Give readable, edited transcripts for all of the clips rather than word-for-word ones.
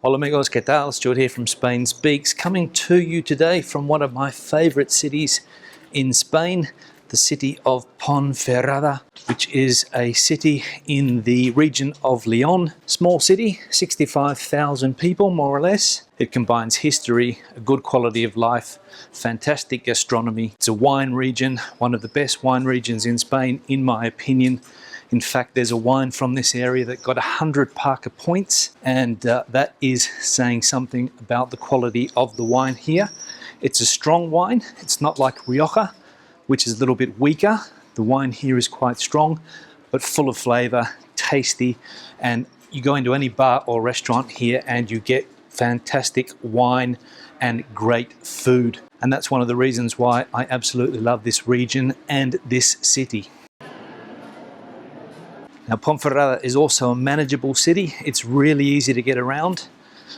Hola amigos, ¿qué tal? Stuart here from Spain Speaks, coming to you today from one of my favorite cities in Spain, the city of Ponferrada, which is a city in the region of Leon. Small city, 65,000 people more or less. It combines history, a good quality of life, fantastic gastronomy. It's a wine region, one of the best wine regions in Spain in my opinion. In fact, there's a wine from this area that got 100 Parker points, and that is saying something about the quality of the wine here. It's a strong wine. It's not like Rioja, which is a little bit weaker. The wine here is quite strong, but full of flavor, tasty, and you go into any bar or restaurant here and you get fantastic wine and great food. And that's one of the reasons why I absolutely love this region and this city. Now, Ponferrada is also a manageable city. It's really easy to get around.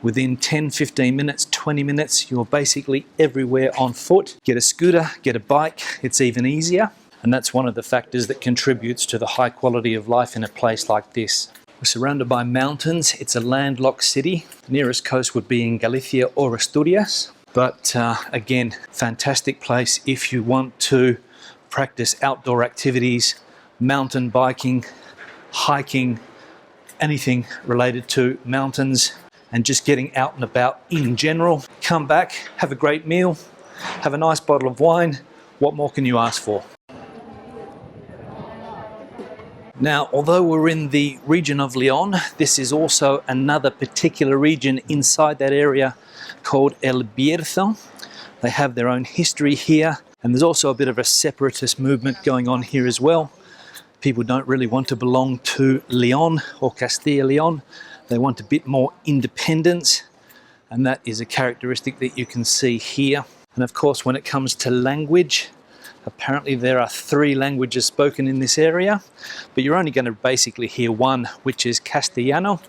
Within 10, 15 minutes, 20 minutes, you're basically everywhere on foot. Get a scooter, get a bike, it's even easier. And that's one of the factors that contributes to the high quality of life in a place like this. We're surrounded by mountains. It's a landlocked city. The nearest coast would be in Galicia or Asturias. But again, fantastic place if you want to practice outdoor activities, mountain biking, hiking, anything related to mountains and just getting out and about in general. Come back, have a great meal, have a nice bottle of wine. What more can you ask for? Now, although we're in the region of Leon, this is also another particular region inside that area called El Bierzo. They have their own history here, and there's also a bit of a separatist movement going on here as well. People don't really want to belong to Leon or Castilla Leon. They want a bit more independence, and that is a characteristic that you can see here. And of course, when it comes to language, apparently there are 3 languages spoken in this area, but you're only going to basically hear one, which is Castellano,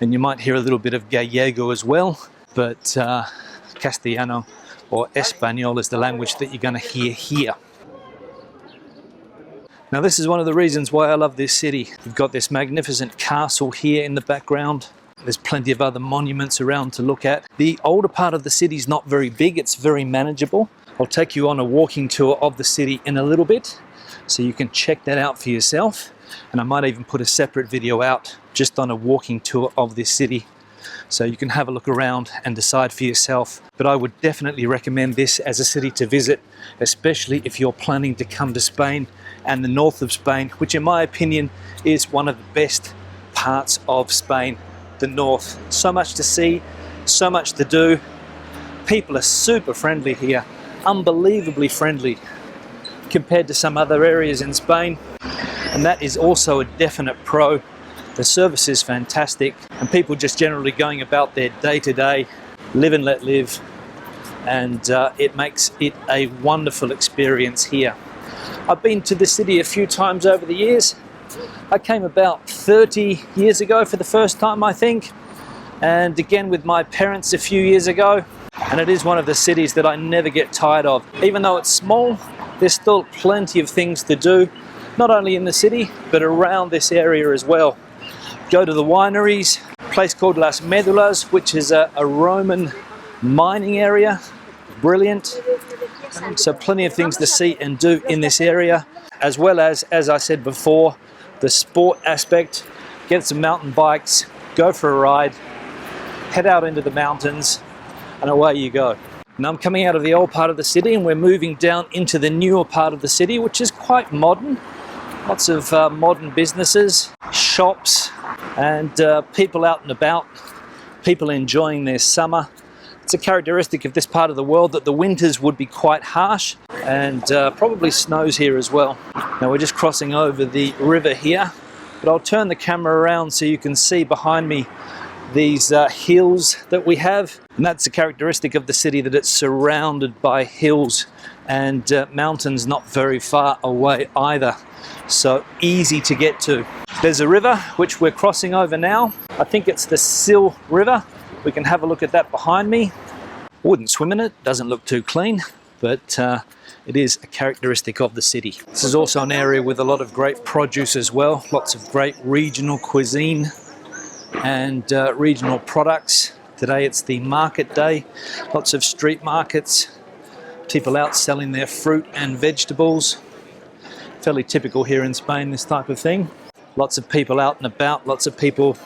and you might hear a little bit of Gallego as well, but Castellano or Espanol is the language that you're going to hear here. Now, this is one of the reasons why I love this city. You've got this magnificent castle here in the background. There's plenty of other monuments around to look at. The older part of the city is not very big, it's very manageable. I'll take you on a walking tour of the city in a little bit, so you can check that out for yourself. And I might even put a separate video out just on a walking tour of this city, so you can have a look around and decide for yourself. But I would definitely recommend this as a city to visit, especially if you're planning to come to Spain and the north of Spain, which in my opinion is one of the best parts of Spain, the north. So much to see, so much to do. People are super friendly here, unbelievably friendly compared to some other areas in Spain. And that is also a definite pro. The service is fantastic, and people just generally going about their day-to-day, live and let live, and it makes it a wonderful experience here. I've been to the city a few times over the years. I came about 30 years ago for the first time, I think, and again with my parents a few years ago, and it is one of the cities that I never get tired of. Even though it's small, there's still plenty of things to do, not only in the city, but around this area as well. Go to the wineries, a place called Las Medulas, which is a Roman mining area. Brilliant. So plenty of things to see and do in this area, as well as I said before, the sport aspect. Get some mountain bikes, go for a ride, head out into the mountains, and away you go. Now I'm coming out of the old part of the city and we're moving down into the newer part of the city, which is quite modern. Lots of modern businesses, shops, and people out and about, people enjoying their summer. It's a characteristic of this part of the world that the winters would be quite harsh, and probably snows here as well. Now we're just crossing over the river here, but I'll turn the camera around so you can see behind me these hills that we have, and that's a characteristic of the city, that it's surrounded by hills and mountains not very far away either, so easy to get to. There's a river which we're crossing over now. I think it's the Sil River. We can have a look at that behind me. Wouldn't swim in it, doesn't look too clean, but it is a characteristic of the city. This is also an area with a lot of great produce as well, lots of great regional cuisine and regional products. Today it's the market day, lots of street markets, people out selling their fruit and vegetables. Fairly typical here in Spain, this type of thing. Lots of people out and about, lots of people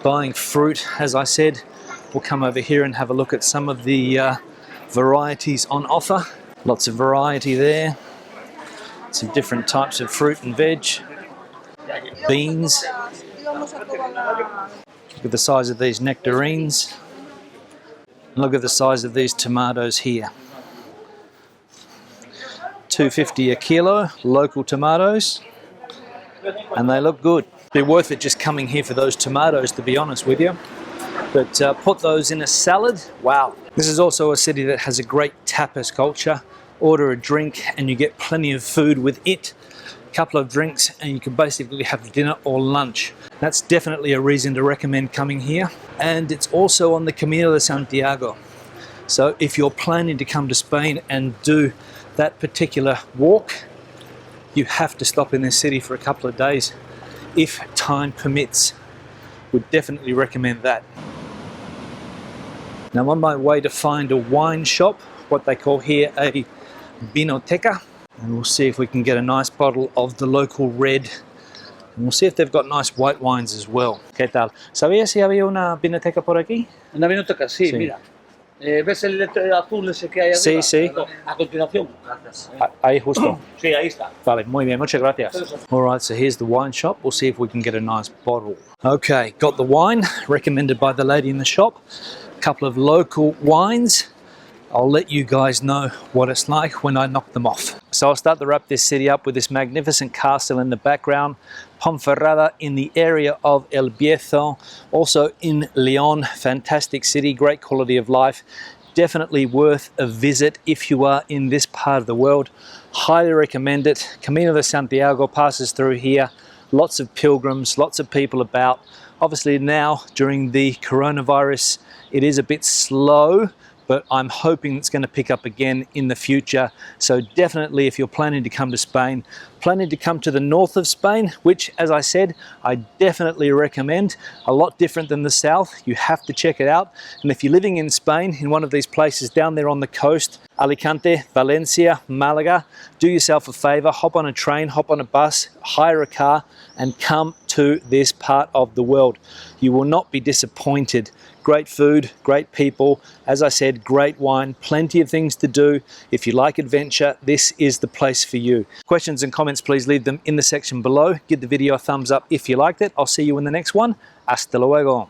buying fruit. As I said, we'll come over here and have a look at some of the varieties on offer. Lots of variety there. Some different types of fruit and veg. Beans. Look at the size of these nectarines. Look at the size of these tomatoes here. $2.50 a kilo, local tomatoes. And they look good. Be worth it just coming here for those tomatoes, to be honest with you. But put those in a salad, wow. This is also a city that has a great tapas culture. Order a drink and you get plenty of food with it. A couple of drinks and you can basically have dinner or lunch. That's definitely a reason to recommend coming here. And it's also on the Camino de Santiago. So if you're planning to come to Spain and do that particular walk, you have to stop in this city for a couple of days if time permits. Would definitely recommend that. Now I'm on my way to find a wine shop, what they call here a vinoteca, and we'll see if we can get a nice bottle of the local red, and we'll see if they've got nice white wines as well. ¿Qué tal? ¿Sabías si había una vinoteca por aquí? Una vinoteca, sí, Sí. mira. ¿Ves el letrero azul ese que hay arriba? Sí, sí. A continuación. Gracias. Ahí justo. Sí, ahí está. Vale, muy bien, muchas gracias. All right, so here's the wine shop. We'll see if we can get a nice bottle. Okay, got the wine recommended by the lady in the shop. A couple of local wines. I'll let you guys know what it's like when I knock them off. So I'll start to wrap this city up with this magnificent castle in the background. Ponferrada in the area of El Bierzo, also in Leon. Fantastic city, great quality of life. Definitely worth a visit if you are in this part of the world. Highly recommend it. Camino de Santiago passes through here. Lots of pilgrims, lots of people about. Obviously now during the coronavirus, it is a bit slow, but I'm hoping it's going to pick up again in the future. So definitely if you're planning to come to Spain, planning to come to the north of Spain, which as I said, I definitely recommend. A lot different than the south. You have to check it out. And if you're living in Spain, in one of these places down there on the coast, Alicante, Valencia, Malaga, do yourself a favor, hop on a train, hop on a bus, hire a car and come to this part of the world. You will not be disappointed. Great food, great people, as I said, great wine, plenty of things to do. If you like adventure, this is the place for you. Questions and comments, please leave them in the section below. Give the video a thumbs up if you liked it. I'll see you in the next one. Hasta luego.